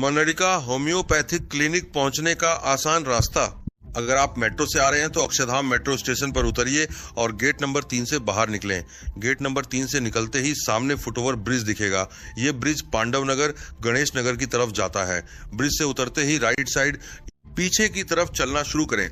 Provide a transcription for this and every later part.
मनरिका homeopathic clinic पहुंचने का आसान रास्ता। अगर आप मेट्रो से आ रहे हैं तो अक्षरधाम मेट्रो स्टेशन पर उतरिए और गेट नंबर 3 से बाहर निकलें। गेट नंबर 3 से निकलते ही सामने फुटओवर ब्रिज दिखेगा। ये ब्रिज पांडव नगर गणेश नगर की तरफ जाता है। ब्रिज से उतरते ही राइट साइड पीछे की तरफ चलना शुरू करें।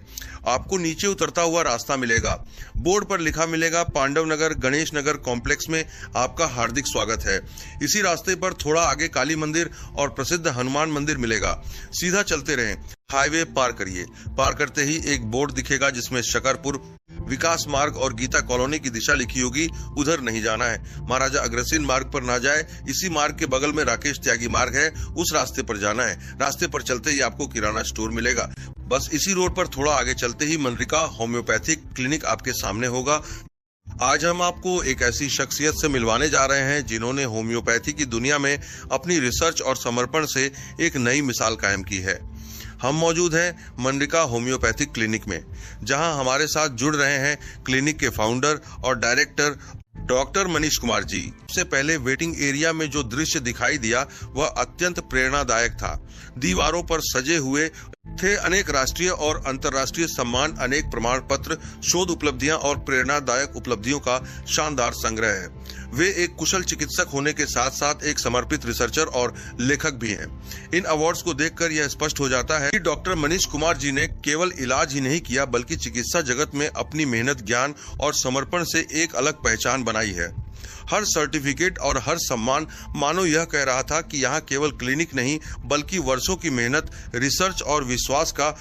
आपको नीचे उतरता हुआ रास्ता मिलेगा। बोर्ड पर लिखा मिलेगा पांडव नगर गणेश नगर कॉम्प्लेक्स में आपका हार्दिक स्वागत है। इसी रास्ते पर थोड़ा आगे काली मंदिर और प्रसिद्ध हनुमान मंदिर मिलेगा। सीधा चलते रहें। हाईवे पार करिए। पार करते ही एक बोर्ड दिखेगा जिसमें शकरपुर विकास मार्ग और गीता कॉलोनी की दिशा लिखी होगी। उधर नहीं जाना है। महाराजा अग्रसेन मार्ग पर ना जाए। इसी मार्ग के बगल में राकेश त्यागी मार्ग है, उस रास्ते पर जाना है। रास्ते पर चलते ही आपको किराना स्टोर मिलेगा। बस इसी रोड पर थोड़ा आगे चलते ही मनरिका होम्योपैथिक क्लिनिक आपके सामने होगा। आज हम आपको एक ऐसी शख्सियत से मिलवाने जा रहे हैं जिन्होंने होम्योपैथी की दुनिया में अपनी रिसर्च और समर्पण से एक नई मिसाल कायम की है। हम मौजूद हैं मनरिका होम्योपैथिक क्लिनिक में, जहां हमारे साथ जुड़ रहे हैं क्लिनिक के फाउंडर और डायरेक्टर डॉक्टर मनीष कुमार जी। सबसे पहले वेटिंग एरिया में जो दृश्य दिखाई दिया वह अत्यंत प्रेरणादायक था। दीवारों पर सजे हुए थे अनेक राष्ट्रीय और अंतर्राष्ट्रीय सम्मान, अनेक प्रमाण पत्र, शोध उपलब्धियां और प्रेरणादायक उपलब्धियों का शानदार संग्रह है। वे एक कुशल चिकित्सक होने के साथ साथ एक समर्पित रिसर्चर और लेखक भी हैं। इन अवार्ड्स को देखकर यह स्पष्ट हो जाता है कि डॉक्टर मनीष कुमार जी ने केवल इलाज ही नहीं किया बल्कि चिकित्सा जगत में अपनी मेहनत, ज्ञान और समर्पण से एक अलग पहचान बनाई है। हर सर्टिफिकेट और हर सम्मान मानो यह कह रहा था कि यहाँ केवल क्लिनिक नहीं बल्कि वर्षों की मेहनत, रिसर्च और विश्वास का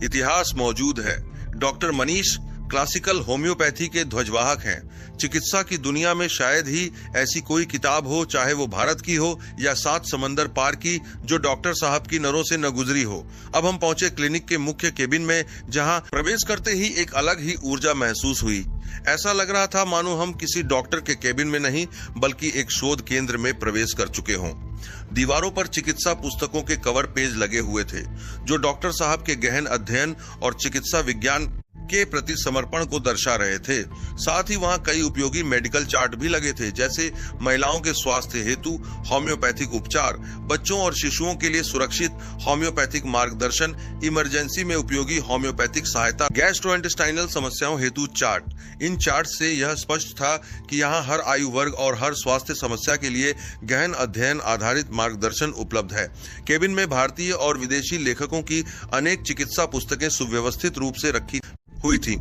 इतिहास मौजूद है। डॉक्टर मनीष क्लासिकल होम्योपैथी के ध्वजवाहक हैं। चिकित्सा की दुनिया में शायद ही ऐसी कोई किताब हो, चाहे वो भारत की हो या 7 समंदर पार की, जो डॉक्टर साहब की नरों से न गुजरी हो। अब हम पहुंचे क्लिनिक के मुख्य केबिन में, जहां प्रवेश करते ही एक अलग ही ऊर्जा महसूस हुई। ऐसा लग रहा था मानो हम किसी डॉक्टर के केबिन में नहीं बल्कि एक शोध केंद्र में प्रवेश कर चुके हों। दीवारों पर चिकित्सा पुस्तकों के कवर पेज लगे हुए थे जो डॉक्टर साहब के गहन अध्ययन और चिकित्सा विज्ञान के प्रति समर्पण को दर्शा रहे थे। साथ ही वहां कई उपयोगी मेडिकल चार्ट भी लगे थे, जैसे महिलाओं के स्वास्थ्य हेतु होम्योपैथिक उपचार, बच्चों और शिशुओं के लिए सुरक्षित होम्योपैथिक मार्गदर्शन, इमरजेंसी में उपयोगी होम्योपैथिक सहायता, गैस्ट्रोइंटेस्टाइनल समस्याओं हेतु चार्ट। इन चार्ट से यह स्पष्ट था कि यहाँ हर आयु वर्ग और हर स्वास्थ्य समस्या के लिए गहन अध्ययन आधारित मार्गदर्शन उपलब्ध है। केबिन में भारतीय और विदेशी लेखकों की अनेक चिकित्सा पुस्तकें सुव्यवस्थित रूप से रखी हुई थी।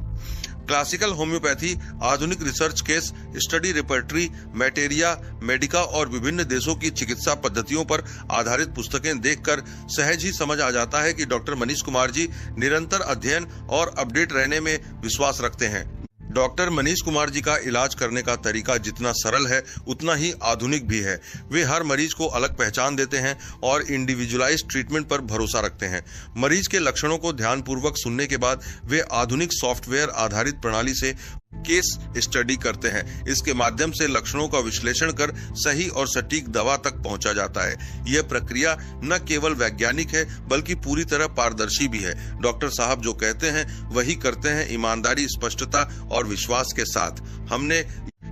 क्लासिकल होम्योपैथी, आधुनिक research case study, repertory, materia, medica और विभिन्न देशों की चिकित्सा पद्धतियों पर आधारित पुस्तकें देखकर सहज ही समझ आ जाता है कि डॉक्टर मनीष कुमार जी निरंतर अध्ययन और अपडेट रहने में विश्वास रखते हैं। डॉक्टर मनीष कुमार जी का इलाज करने का तरीका जितना सरल है उतना ही आधुनिक भी है। वे हर मरीज को अलग पहचान देते हैं और इंडिविजुअलाइज्ड ट्रीटमेंट पर भरोसा रखते हैं। मरीज के लक्षणों को ध्यानपूर्वक सुनने के बाद वे आधुनिक सॉफ्टवेयर आधारित प्रणाली से केस स्टडी करते हैं। इसके माध्यम से लक्षणों का विश्लेषण कर सही और सटीक दवा तक पहुंचा जाता है। यह प्रक्रिया न केवल वैज्ञानिक है बल्कि पूरी तरह पारदर्शी भी है। डॉक्टर साहब जो कहते हैं वही करते हैं, ईमानदारी, स्पष्टता और विश्वास के साथ। हमने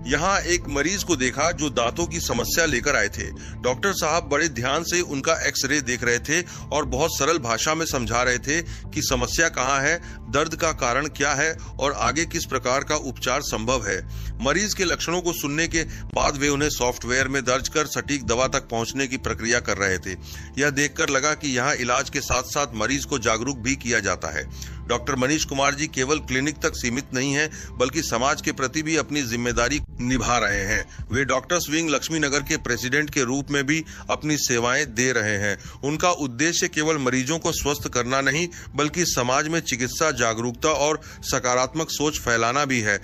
यहाँ एक मरीज को देखा जो दांतों की समस्या लेकर आए थे। डॉक्टर साहब बड़े ध्यान से उनका एक्सरे देख रहे थे और बहुत सरल भाषा में समझा रहे थे कि समस्या कहाँ है, दर्द का कारण क्या है और आगे किस प्रकार का उपचार संभव है। मरीज के लक्षणों को सुनने के बाद वे उन्हें सॉफ्टवेयर में दर्ज कर सटीक दवा तक पहुंचने की प्रक्रिया कर रहे थे। यह देखकर लगा कि यहाँ इलाज के साथ साथ मरीज को जागरूक भी किया जाता है। डॉक्टर मनीष कुमार जी केवल क्लिनिक तक सीमित नहीं हैं बल्कि समाज के प्रति भी अपनी जिम्मेदारी निभा रहे हैं। वे डॉक्टर्स विंग लक्ष्मी नगर के प्रेसिडेंट के रूप में भी अपनी सेवाएं दे रहे हैं। उनका उद्देश्य केवल मरीजों को स्वस्थ करना नहीं बल्कि समाज में चिकित्सा जागरूकता और सकारात्मक सोच फैलाना भी है।